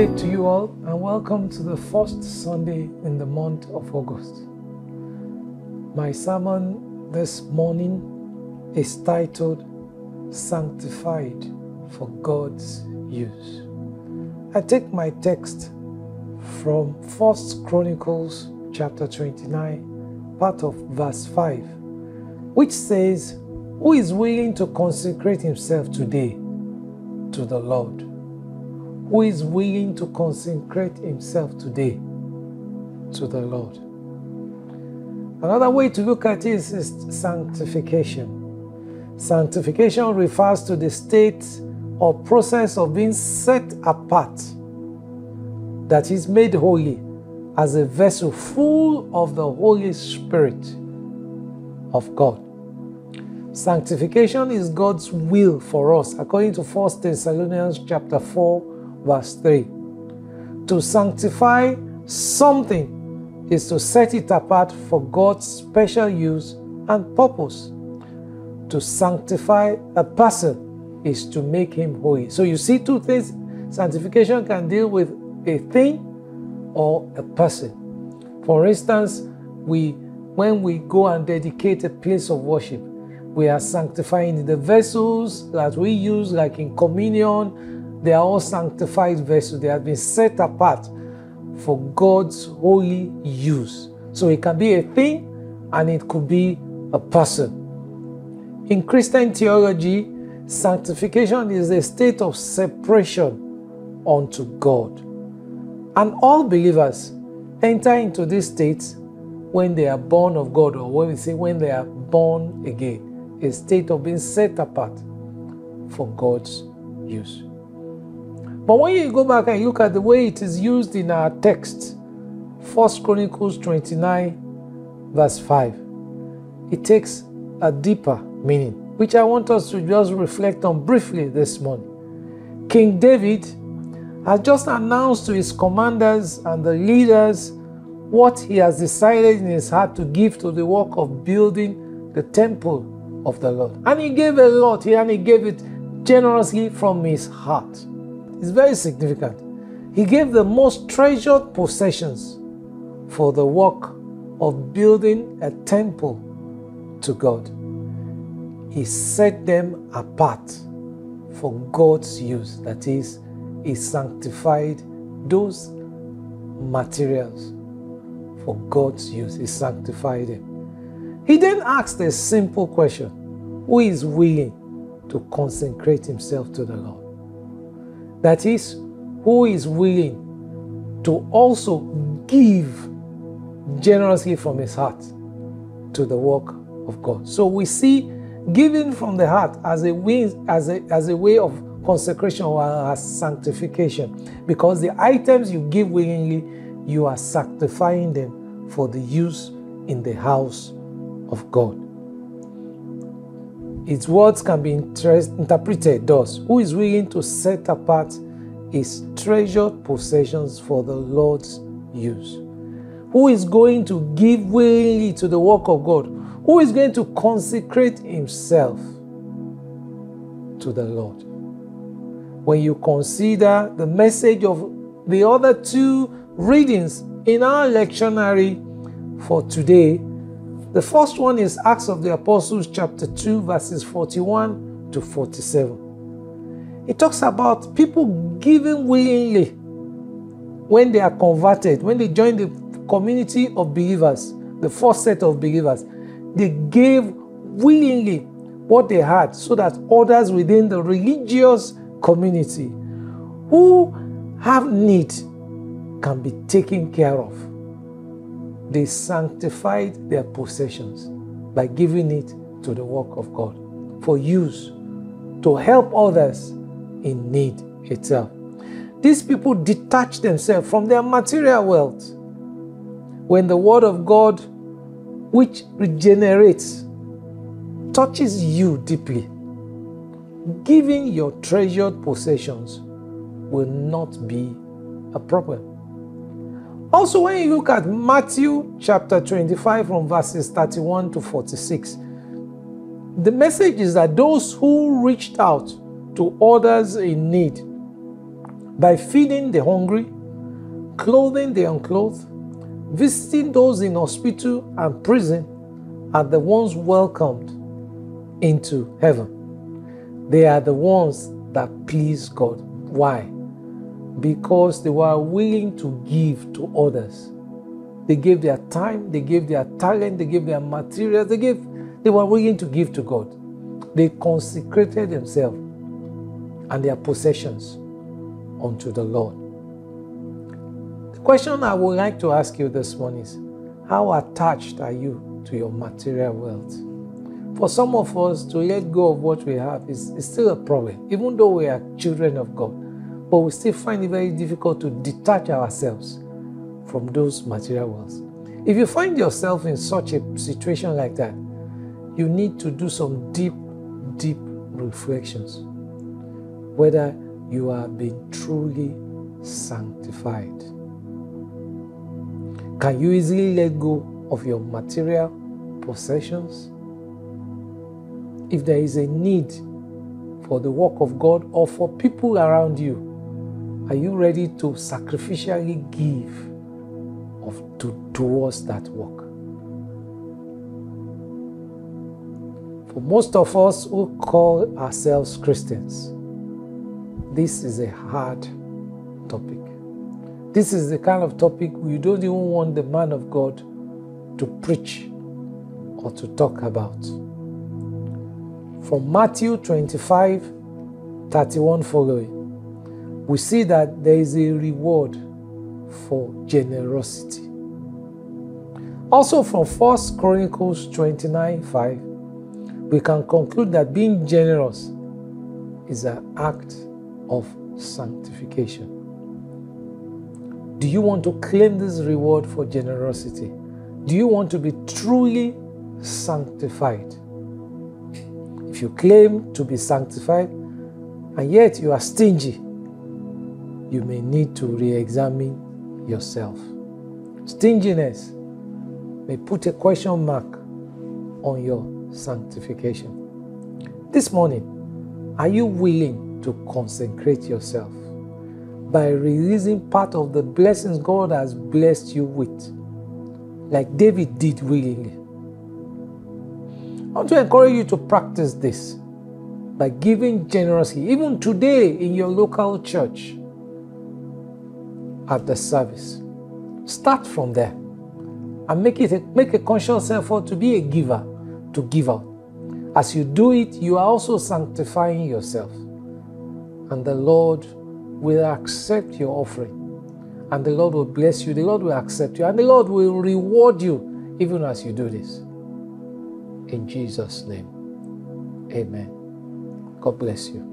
day to you all, and welcome to the first Sunday in the month of August. My sermon this morning is titled Sanctified for God's Use. I take my text from 1 Chronicles chapter 29, part of verse 5, which says, "Who is willing to consecrate himself today to the Lord?" Who is willing to consecrate himself today to the Lord? Another way to look at it is sanctification. Sanctification refers to the state or process of being set apart, that is made holy as a vessel full of the Holy Spirit of God. Sanctification is God's will for us, according to 1 Thessalonians chapter 4, verse 3. To sanctify something is to set it apart for God's special use and purpose. To sanctify a person is to make him holy. So you see two things. Sanctification can deal with a thing or a person. For instance, when we go and dedicate a place of worship, we are sanctifying the vessels that we use, like in communion. They are all sanctified vessels. They have been set apart for God's holy use. So it can be a thing and it could be a person. In Christian theology, sanctification is a state of separation unto God. And all believers enter into this state when they are born of God, or when we say when they are born again, a state of being set apart for God's use. But when you go back and look at the way it is used in our text, 1 Chronicles 29, verse 5, it takes a deeper meaning, which I want us to just reflect on briefly this morning. King David has just announced to his commanders and the leaders what he has decided in his heart to give to the work of building the temple of the Lord. And he gave a lot, and he gave it generously from his heart. It's very significant. He gave the most treasured possessions for the work of building a temple to God. He set them apart for God's use. That is, he sanctified those materials for God's use. He sanctified them. He then asked a simple question: who is willing to consecrate himself to the Lord? That is, who is willing to also give generously from his heart to the work of God. So we see giving from the heart as a way of consecration or as sanctification, because the items you give willingly, you are sanctifying them for the use in the house of God. Its words can be interpreted thus: who is willing to set apart his treasured possessions for the Lord's use? Who is going to give willingly to the work of God? Who is going to consecrate himself to the Lord? When you consider the message of the other two readings in our lectionary for today, the first one is Acts of the Apostles chapter 2, verses 41 to 47. It talks about people giving willingly when they are converted, when they join the community of believers, the first set of believers. They gave willingly what they had so that others within the religious community who have need can be taken care of. They sanctified their possessions by giving it to the work of God for use to help others in need itself. These people detach themselves from their material wealth. When the word of God, which regenerates, touches you deeply, giving your treasured possessions will not be a problem. Also, when you look at Matthew chapter 25 from verses 31 to 46, the message is that those who reached out to others in need by feeding the hungry, clothing the unclothed, visiting those in hospital and prison, are the ones welcomed into heaven. They are the ones that please God. Why? Because they were willing to give to others. They gave their time, they gave their talent, they gave their materials, they were willing to give to God. They consecrated themselves and their possessions unto the Lord. The question I would like to ask you this morning is, how attached are you to your material wealth? For some of us, to let go of what we have is still a problem, even though we are children of God. But we still find it very difficult to detach ourselves from those material wealth. If you find yourself in such a situation like that, you need to do some deep reflections, whether you are being truly sanctified. Can you easily let go of your material possessions? If there is a need for the work of God or for people around you, are you ready to sacrificially give towards that work? For most of us who call ourselves Christians, this is a hard topic. This is the kind of topic we don't even want the man of God to preach or to talk about. From Matthew 25:31 following, we see that there is a reward for generosity. Also from 1 Chronicles 29:5, we can conclude that being generous is an act of sanctification. Do you want to claim this reward for generosity? Do you want to be truly sanctified? If you claim to be sanctified and yet you are stingy, you may need to re-examine yourself. Stinginess may put a question mark on your sanctification. This morning, are you willing to consecrate yourself by releasing part of the blessings God has blessed you with, like David did willingly? I want to encourage you to practice this by giving generously, even today in your local church at the service. Start from there and make a conscious effort to be a giver, to give out. As you do it, you are also sanctifying yourself, and the Lord will accept your offering, and the Lord will bless you, the Lord will accept you, and the Lord will reward you even as you do this. In Jesus' name, amen. God bless you.